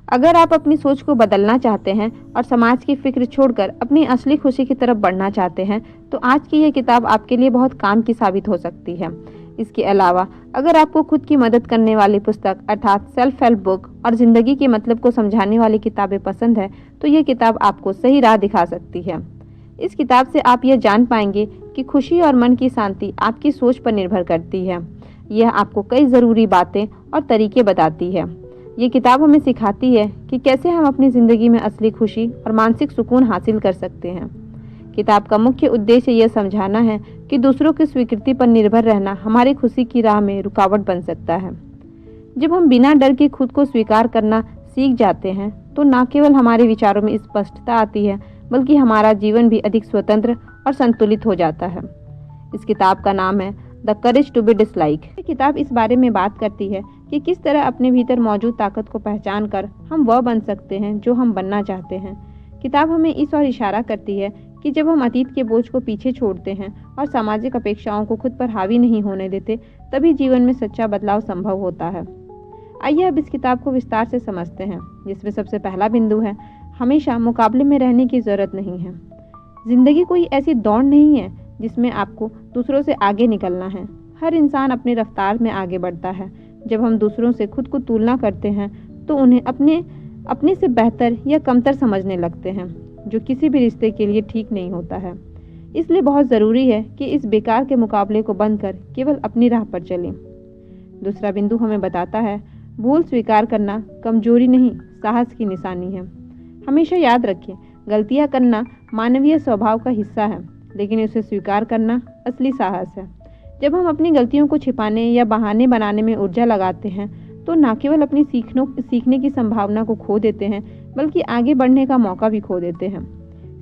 अगर आप अपनी सोच को बदलना चाहते हैं और समाज की फिक्र छोड़कर अपनी असली खुशी की तरफ बढ़ना चाहते हैं तो आज की ये किताब आपके लिए बहुत काम की साबित हो सकती है। इसके अलावा अगर आपको खुद की मदद करने वाली पुस्तक अर्थात सेल्फ हेल्प बुक और ज़िंदगी के मतलब को समझाने वाली किताबें पसंद है तो ये किताब आपको सही राह दिखा सकती है। इस किताब से आप यह जान पाएंगे कि खुशी और मन की शांति आपकी सोच पर निर्भर करती है। यह आपको कई ज़रूरी बातें और तरीके बताती है। ये किताब हमें सिखाती है कि कैसे हम अपनी ज़िंदगी में असली खुशी और मानसिक सुकून हासिल कर सकते हैं। किताब का मुख्य उद्देश्य यह समझाना है कि दूसरों की स्वीकृति पर निर्भर रहना हमारी खुशी की राह में रुकावट बन सकता है। जब हम बिना डर के खुद को स्वीकार करना सीख जाते हैं तो न केवल हमारे विचारों में स्पष्टता आती है बल्कि हमारा जीवन भी अधिक स्वतंत्र और संतुलित हो जाता है। इस किताब का नाम है the courage to be disliked. ये किताब इस बारे में बात करती है कि किस तरह अपने भीतर मौजूद ताकत को पहचान कर हम वह बन सकते हैं जो हम बनना चाहते हैं। किताब हमें इस ओर इशारा करती है कि जब हम अतीत के बोझ को पीछे छोड़ते हैं और सामाजिक अपेक्षाओं को खुद पर हावी नहीं होने देते तभी जीवन में सच्चा बदलाव संभव होता है। आइए अब इस किताब को विस्तार से समझते हैं, जिसमें सबसे पहला बिंदु है हमेशा मुकाबले में रहने की जरूरत नहीं है। जिंदगी कोई ऐसी दौड़ नहीं है जिसमें आपको दूसरों से आगे निकलना है। हर इंसान अपनी रफ्तार में आगे बढ़ता है। जब हम दूसरों से खुद को तुलना करते हैं तो उन्हें अपने से बेहतर या कमतर समझने लगते हैं, जो किसी भी रिश्ते के लिए ठीक नहीं होता है। इसलिए बहुत ज़रूरी है कि इस बेकार के मुकाबले को बंद कर केवल अपनी राह पर चलें। दूसरा बिंदु हमें बताता है भूल स्वीकार करना कमजोरी नहीं, साहस की निशानी है। हमेशा याद रखें, गलतियां करना मानवीय स्वभाव का हिस्सा है, लेकिन उसे स्वीकार करना असली साहस है। जब हम अपनी गलतियों को छिपाने या बहाने बनाने में ऊर्जा लगाते हैं तो न केवल अपनी सीखने की संभावना को खो देते हैं बल्कि आगे बढ़ने का मौका भी खो देते हैं।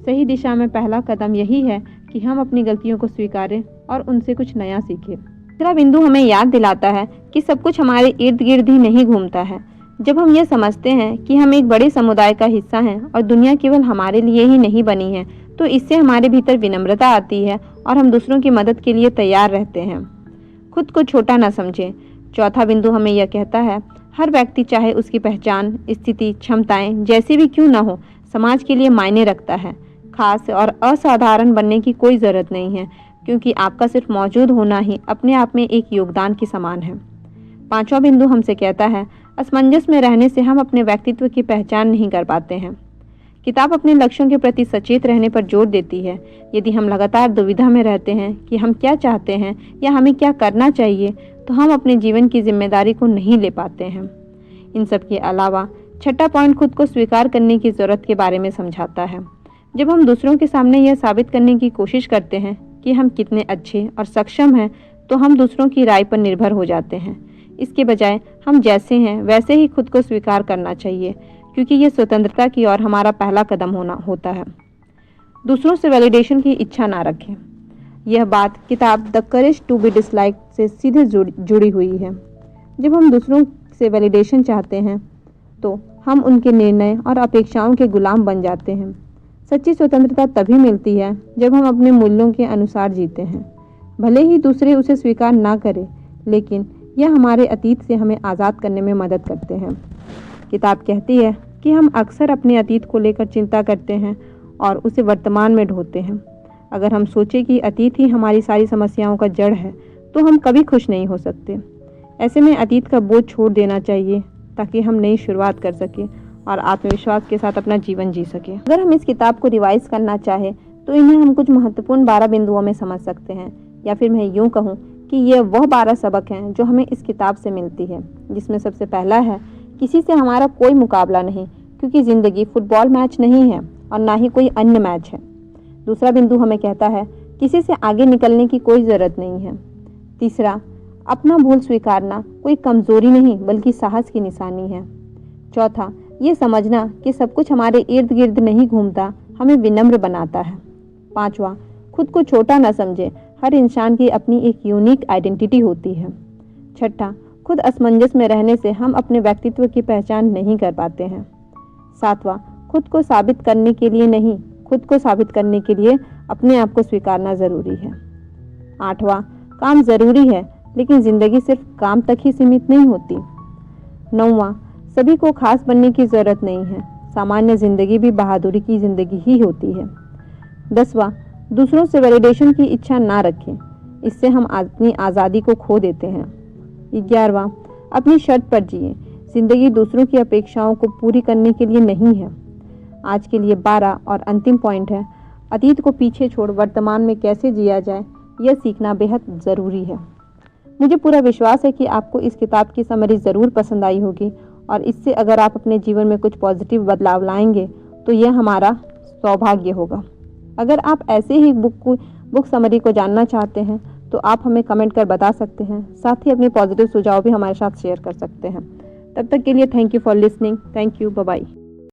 सही दिशा में पहला कदम यही है कि हम अपनी गलतियों को स्वीकारें और उनसे कुछ नया सीखें। तीसरा बिंदु हमें याद दिलाता है कि सब कुछ हमारे इर्द गिर्द ही नहीं घूमता है। जब हम ये समझते हैं कि हम एक बड़े समुदाय का हिस्सा हैं और दुनिया केवल हमारे लिए ही नहीं बनी है तो इससे हमारे भीतर विनम्रता आती है और हम दूसरों की मदद के लिए तैयार रहते हैं। खुद को छोटा न समझें। चौथा बिंदु हमें यह कहता है हर व्यक्ति, चाहे उसकी पहचान, स्थिति, क्षमताएं जैसी भी क्यों न हो, समाज के लिए मायने रखता है। खास और असाधारण बनने की कोई ज़रूरत नहीं है, क्योंकि आपका सिर्फ मौजूद होना ही अपने आप में एक योगदान के समान है। पांचवा बिंदु हमसे कहता है असमंजस में रहने से हम अपने व्यक्तित्व की पहचान नहीं कर पाते हैं। किताब अपने लक्ष्यों के प्रति सचेत रहने पर जोर देती है। यदि हम लगातार दुविधा में रहते हैं कि हम क्या चाहते हैं या हमें क्या करना चाहिए तो हम अपने जीवन की जिम्मेदारी को नहीं ले पाते हैं। इन सब के अलावा छठा पॉइंट खुद को स्वीकार करने की ज़रूरत के बारे में समझाता है। जब हम दूसरों के सामने यह साबित करने की कोशिश करते हैं कि हम कितने अच्छे और सक्षम हैं तो हम दूसरों की राय पर निर्भर हो जाते हैं। इसके बजाय हम जैसे हैं वैसे ही खुद को स्वीकार करना चाहिए, क्योंकि ये स्वतंत्रता की ओर हमारा पहला कदम होता है। दूसरों से वैलिडेशन की इच्छा ना रखें। यह बात किताब the courage to be disliked से सीधे जुड़ी हुई है। जब हम दूसरों से वैलिडेशन चाहते हैं तो हम उनके निर्णय और अपेक्षाओं के गुलाम बन जाते हैं। सच्ची स्वतंत्रता तभी मिलती है जब हम अपने मूल्यों के अनुसार जीते हैं। भले ही दूसरे उसे स्वीकार ना करें, लेकिन यह हमारे अतीत से हमें आज़ाद करने में मदद करते हैं। किताब कहती है कि हम अक्सर अपने अतीत को लेकर चिंता करते हैं और उसे वर्तमान में ढोते हैं। अगर हम सोचें कि अतीत ही हमारी सारी समस्याओं का जड़ है तो हम कभी खुश नहीं हो सकते। ऐसे में अतीत का बोझ छोड़ देना चाहिए ताकि हम नई शुरुआत कर सकें और आत्मविश्वास के साथ अपना जीवन जी सकें। अगर हम इस किताब को रिवाइज करना चाहें तो इन्हें हम कुछ महत्वपूर्ण 12 बिंदुओं में समझ सकते हैं, या फिर मैं यूँ कहूँ कि ये वह 12 सबक हैं जो हमें इस किताब से मिलती है। जिसमें सबसे पहला है किसी से हमारा कोई मुकाबला नहीं, क्योंकि ज़िंदगी फुटबॉल मैच नहीं है और ना ही कोई अन्य मैच है। दूसरा बिंदु हमें कहता है किसी से आगे निकलने की कोई ज़रूरत नहीं है। तीसरा, अपना भूल स्वीकारना कोई कमज़ोरी नहीं बल्कि साहस की निशानी है। चौथा, ये समझना कि सब कुछ हमारे इर्द गिर्द नहीं घूमता हमें विनम्र बनाता है। पांचवा, खुद को छोटा न समझें, हर इंसान की अपनी एक यूनिक आइडेंटिटी होती है। छठा, खुद असमंजस में रहने से हम अपने व्यक्तित्व की पहचान नहीं कर पाते हैं। सातवां, खुद को साबित करने के लिए नहीं, खुद को साबित करने के लिए अपने आप को स्वीकारना ज़रूरी है। आठवां, काम ज़रूरी है लेकिन ज़िंदगी सिर्फ काम तक ही सीमित नहीं होती। नौवां, सभी को खास बनने की ज़रूरत नहीं है, सामान्य ज़िंदगी भी बहादुरी की ज़िंदगी ही होती है। 10वां, दूसरों से वैलिडेशन की इच्छा ना रखें, इससे हम अपनी आज़ादी को खो देते हैं। 11वां, अपनी शर्त पर जिए, ज़िंदगी दूसरों की अपेक्षाओं को पूरी करने के लिए नहीं है। आज के लिए 12 और अंतिम पॉइंट है, अतीत को पीछे छोड़ वर्तमान में कैसे जिया जाए, यह सीखना बेहद ज़रूरी है। मुझे पूरा विश्वास है कि आपको इस किताब की समरी ज़रूर पसंद आई होगी और इससे अगर आप अपने जीवन में कुछ पॉजिटिव बदलाव लाएंगे तो यह हमारा सौभाग्य होगा। अगर आप ऐसे ही बुक समरी को जानना चाहते हैं तो आप हमें कमेंट कर बता सकते हैं, साथ ही अपने पॉजिटिव सुझाव भी हमारे साथ शेयर कर सकते हैं। तब तक के लिए thank you for listening. Thank you, bye bye.